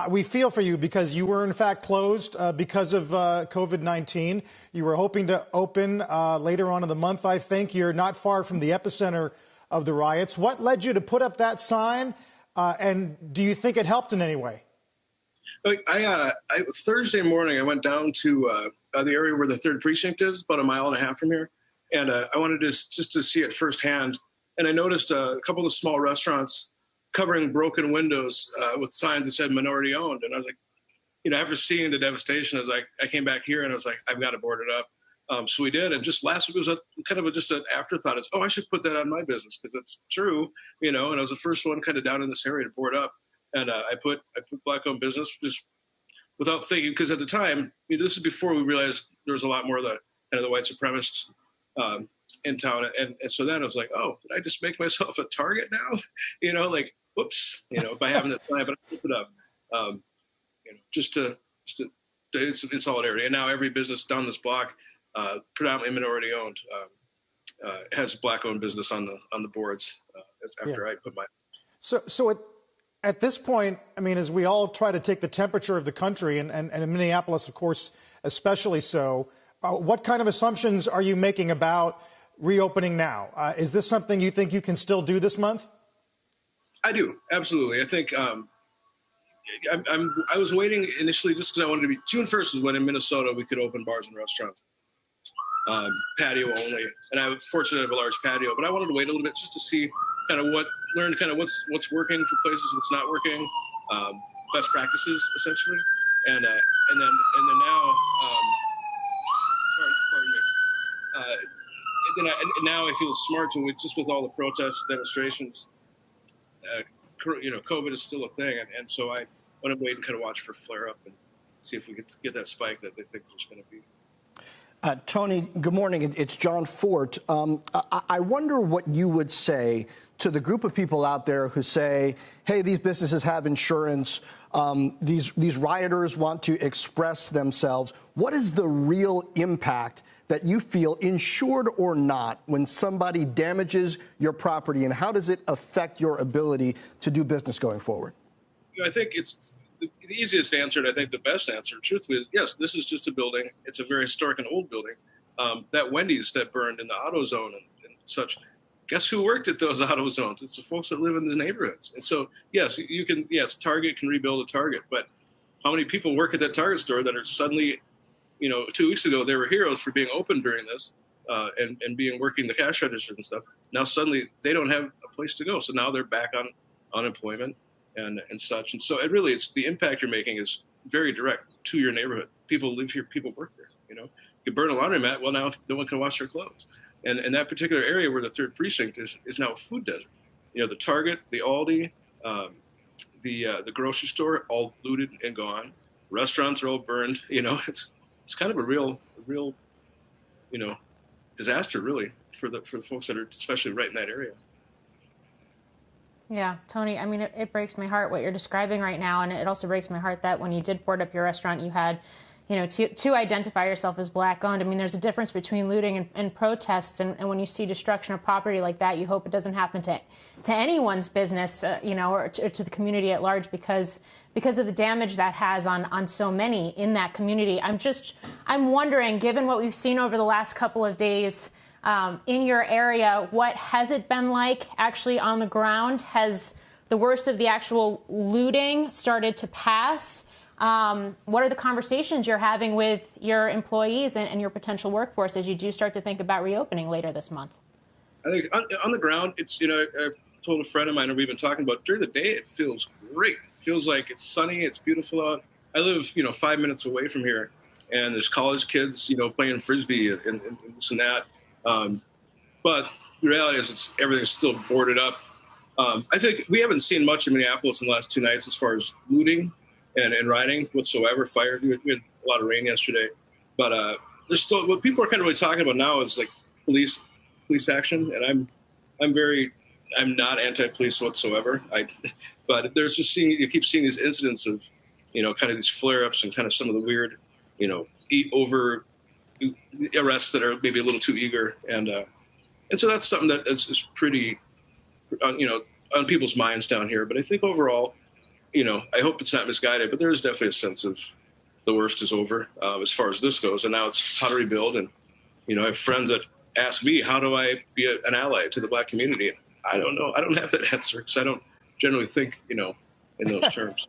We feel for you because you were, in fact, closed because of COVID-19. You were hoping to open later on in the month, I think. You're not far from the epicenter of the riots. What led you to put up that sign, and do you think it helped in any way? Thursday morning, I went down to the area where the 3rd Precinct is, about a mile and a half from here, and I wanted just to see it firsthand. And I noticed a couple of small restaurants covering broken windows with signs that said minority owned. And I was like, after seeing the devastation, I came back here and I was like, I've got to board it up. So we did. And just last week it was just an afterthought. It's, I should put that on my business because it's true, and I was the first one kind of down in this area to board up. And I put Black owned business just without thinking, because at the time, this is before we realized there was a lot more of the white supremacists in town. And so then I was like, did I just make myself a target now? Whoops, by having that sign, but I put it up, just to in solidarity. And now every business down this block, predominantly minority owned, has Black owned business on the boards after I put my. So at this point, I mean, as we all try to take the temperature of the country, and in Minneapolis, of course, especially so, what kind of assumptions are you making about reopening now? Is this something you think you can still do this month? I do, absolutely. I think I was waiting initially just because I wanted to be. June 1st is when in Minnesota we could open bars and restaurants, patio only. And I was fortunate to have a large patio, but I wanted to wait a little bit just to see learn what's working for places, what's not working, best practices essentially, and then now, now I feel smart to just with all the protests, demonstrations. COVID is still a thing, and so I want to wait and kind of watch for flare up and see if we get that spike that they think there's going to be. Tony, good morning. It's John Fort. I wonder what you would say to the group of people out there who say, hey, these businesses have insurance. These rioters want to express themselves. What is the real impact that you feel, insured or not, when somebody damages your property, and how does it affect your ability to do business going forward? I think it's the easiest answer, and I think the best answer, truthfully, is yes, this is just a building. It's a very historic and old building. That Wendy's that burned in the auto zone and such, guess who worked at those auto zones? It's the folks that live in the neighborhoods. And so, yes, Target can rebuild a Target, but how many people work at that Target store that are suddenly, 2 weeks ago, they were heroes for being open during this and working the cash registers and stuff. Now suddenly they don't have a place to go. So now they're back on unemployment and such. And so it's the impact you're making is very direct to your neighborhood. People live here, people work there. You burn a laundromat, well, now no one can wash their clothes. And in that particular area where the 3rd Precinct is now a food desert. The Target, the Aldi, the grocery store, all looted and gone. Restaurants are all burned. It's kind of a real, disaster, really, for the folks that are especially right in that area. Yeah, Tony, I mean, it breaks my heart what you're describing right now. And it also breaks my heart that when you did board up your restaurant, you had, to identify yourself as Black owned. I mean, there's a difference between looting and protests. And when you see destruction of property like that, you hope it doesn't happen to anyone's business, or to the community at large, because of the damage that has on so many in that community. I'm wondering, given what we've seen over the last couple of days, in your area, what has it been like actually on the ground? Has the worst of the actual looting started to pass? What are the conversations you're having with your employees and your potential workforce as you do start to think about reopening later this month? I think on the ground, it's, I told a friend of mine, and we've been talking about during the day, it feels great. It feels like it's sunny, it's beautiful out. I live, 5 minutes away from here, and there's college kids, playing Frisbee and this and that. But the reality is everything's still boarded up. I think we haven't seen much in Minneapolis in the last 2 nights as far as looting and rioting whatsoever. Fire. We had a lot of rain yesterday, but there's still what people are kind of really talking about now is like police action, and I'm not anti-police whatsoever. But there's just you keep seeing these incidents of kind of these flare-ups and kind of some of the weird over arrests that are maybe a little too eager, and so that's something that is pretty on people's minds down here. But I think overall, I hope it's not misguided, but there is definitely a sense of the worst is over as far as this goes. And now it's how to rebuild. And, I have friends that ask me, how do I be an ally to the Black community? And I don't know. I don't have that answer because I don't generally think, in those terms.